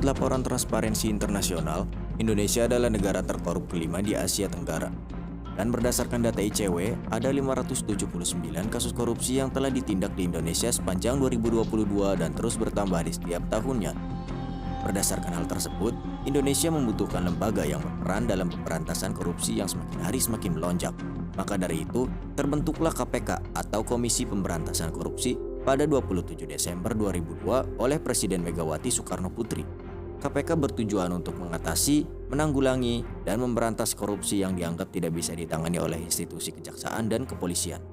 laporan Transparensi Internasional, Indonesia adalah negara terkorup kelima di Asia Tenggara. Dan berdasarkan data ICW, ada 579 kasus korupsi yang telah ditindak di Indonesia sepanjang 2022 dan terus bertambah di setiap tahunnya. Berdasarkan hal tersebut, Indonesia membutuhkan lembaga yang berperan dalam pemberantasan korupsi yang semakin hari semakin melonjak. Maka dari itu, terbentuklah KPK atau Komisi Pemberantasan Korupsi pada 27 Desember 2002 oleh Presiden Megawati Soekarno Putri. KPK bertujuan untuk mengatasi, menanggulangi, dan memberantas korupsi yang dianggap tidak bisa ditangani oleh institusi kejaksaan dan kepolisian.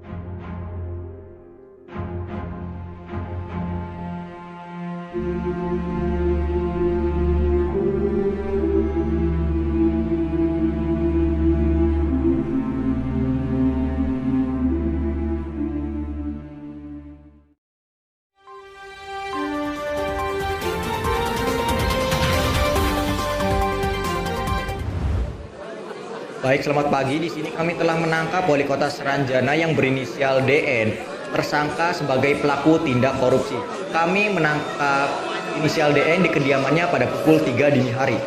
Baik, selamat pagi. Di sini kami telah menangkap Wali Kota Seranjana yang berinisial DN, tersangka sebagai pelaku tindak korupsi. Kami menangkap inisial DN di kediamannya pada pukul 3 dini hari.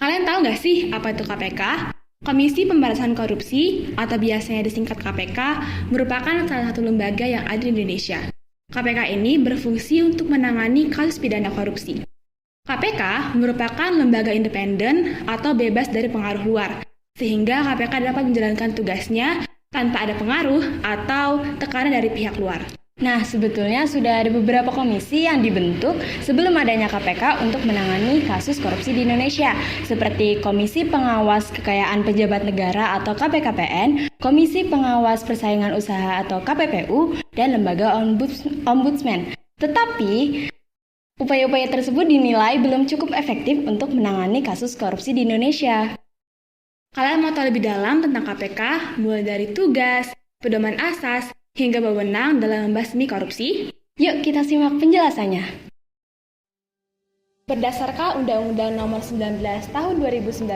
Kalian tahu nggak sih apa itu KPK? Komisi Pemberantasan Korupsi atau biasanya disingkat KPK merupakan salah satu lembaga yang ada di Indonesia. KPK ini berfungsi untuk menangani kasus pidana korupsi. KPK merupakan lembaga independen atau bebas dari pengaruh luar, sehingga KPK dapat menjalankan tugasnya tanpa ada pengaruh atau tekanan dari pihak luar. Nah, sebetulnya sudah ada beberapa komisi yang dibentuk sebelum adanya KPK untuk menangani kasus korupsi di Indonesia, seperti Komisi Pengawas Kekayaan Pejabat Negara atau KPKPN, Komisi Pengawas Persaingan Usaha atau KPPU, dan Lembaga Ombudsman. Tetapi, upaya-upaya tersebut dinilai belum cukup efektif untuk menangani kasus korupsi di Indonesia. Kalian mau tahu lebih dalam tentang KPK, mulai dari tugas, pedoman asas, hingga wewenang dalam membasmi korupsi? Yuk kita simak penjelasannya. Berdasarkan Undang-Undang Nomor 19 Tahun 2019,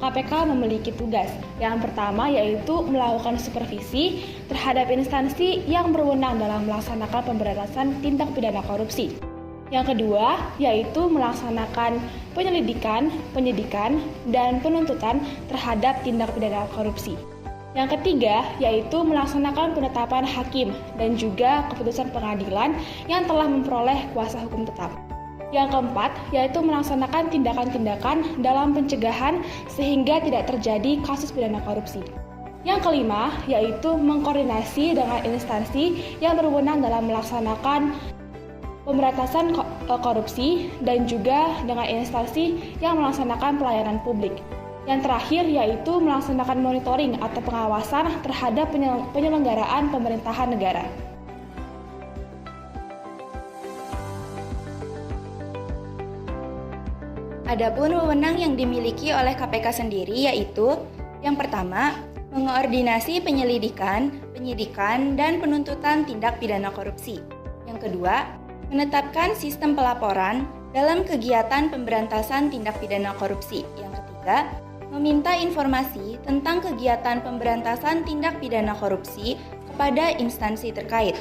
KPK memiliki tugas. Yang pertama yaitu melakukan supervisi terhadap instansi yang berwenang dalam melaksanakan pemberantasan tindak pidana korupsi. Yang kedua yaitu melaksanakan penyelidikan, penyidikan, dan penuntutan terhadap tindak pidana korupsi. Yang ketiga, yaitu melaksanakan penetapan hakim dan juga keputusan pengadilan yang telah memperoleh kuasa hukum tetap. Yang keempat, yaitu melaksanakan tindakan-tindakan dalam pencegahan sehingga tidak terjadi kasus pidana korupsi. Yang kelima, yaitu mengkoordinasi dengan instansi yang berwenang dalam melaksanakan pemberantasan korupsi dan juga dengan instansi yang melaksanakan pelayanan publik. Yang terakhir yaitu melaksanakan monitoring atau pengawasan terhadap penyelenggaraan pemerintahan negara. Adapun wewenang yang dimiliki oleh KPK sendiri yaitu yang pertama, mengoordinasi penyelidikan, penyidikan, dan penuntutan tindak pidana korupsi. Yang kedua, menetapkan sistem pelaporan dalam kegiatan pemberantasan tindak pidana korupsi. Yang ketiga, meminta informasi tentang kegiatan pemberantasan tindak pidana korupsi kepada instansi terkait.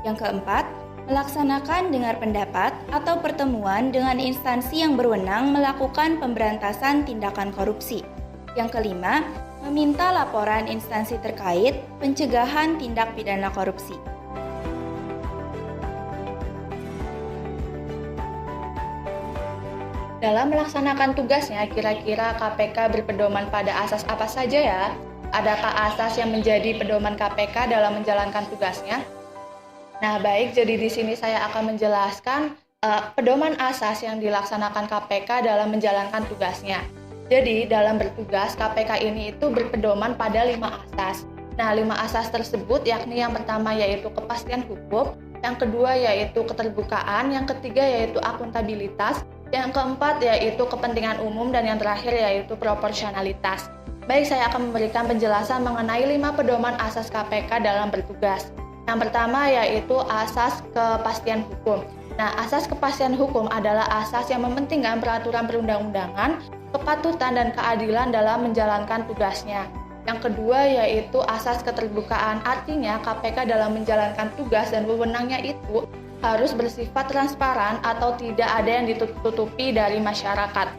Yang keempat, melaksanakan dengar pendapat atau pertemuan dengan instansi yang berwenang melakukan pemberantasan tindakan korupsi. Yang kelima, meminta laporan instansi terkait pencegahan tindak pidana korupsi. Dalam melaksanakan tugasnya, kira-kira KPK berpedoman pada asas apa saja ya? Adakah asas yang menjadi pedoman KPK dalam menjalankan tugasnya? Nah, baik, jadi di sini saya akan menjelaskan pedoman asas yang dilaksanakan KPK dalam menjalankan tugasnya. Jadi, dalam bertugas, KPK ini itu berpedoman pada 5 asas. Nah, 5 asas tersebut yakni yang pertama yaitu kepastian hukum, yang kedua yaitu keterbukaan, yang ketiga yaitu akuntabilitas, yang keempat yaitu kepentingan umum, dan yang terakhir yaitu proporsionalitas. Baik, saya akan memberikan penjelasan mengenai 5 pedoman asas KPK dalam bertugas. Yang pertama yaitu asas kepastian hukum. Nah, asas kepastian hukum adalah asas yang mementingkan peraturan perundang-undangan, kepatutan dan keadilan dalam menjalankan tugasnya. Yang kedua yaitu asas keterbukaan, artinya KPK dalam menjalankan tugas dan wewenangnya itu harus bersifat transparan atau tidak ada yang ditutupi dari masyarakat.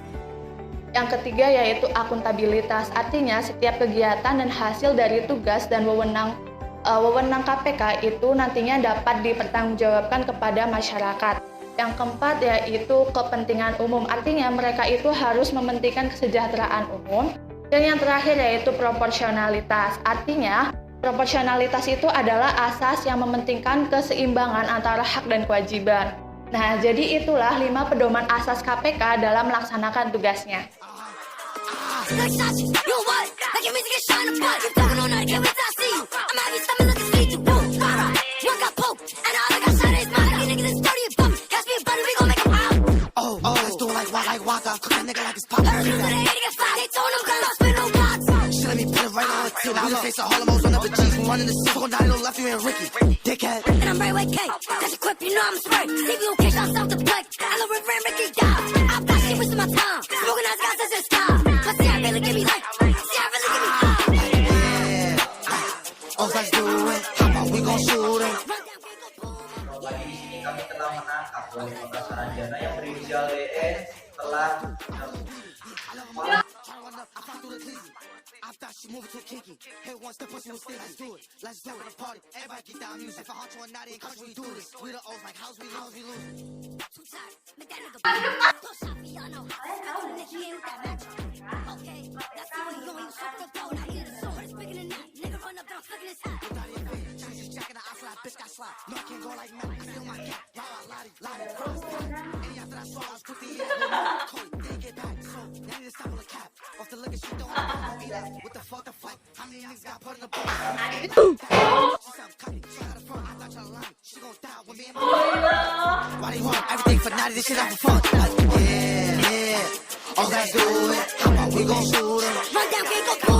Yang ketiga yaitu akuntabilitas, artinya setiap kegiatan dan hasil dari tugas dan wewenang KPK itu nantinya dapat dipertanggungjawabkan kepada masyarakat. Yang keempat yaitu kepentingan umum, artinya mereka itu harus mementingkan kesejahteraan umum. Dan yang terakhir yaitu proporsionalitas, artinya proporsionalitas itu adalah asas yang mementingkan keseimbangan antara hak dan kewajiban. Nah, jadi itulah 5 pedoman asas KPK dalam melaksanakan tugasnya. Pagi di sini kami telah menangkap wali kota Saranjana yang berinisial DN setelah everything for naughty, this shit out for fun. Yeah, yeah. All guys do it. How about we gon' shoot it? Run down, can't go.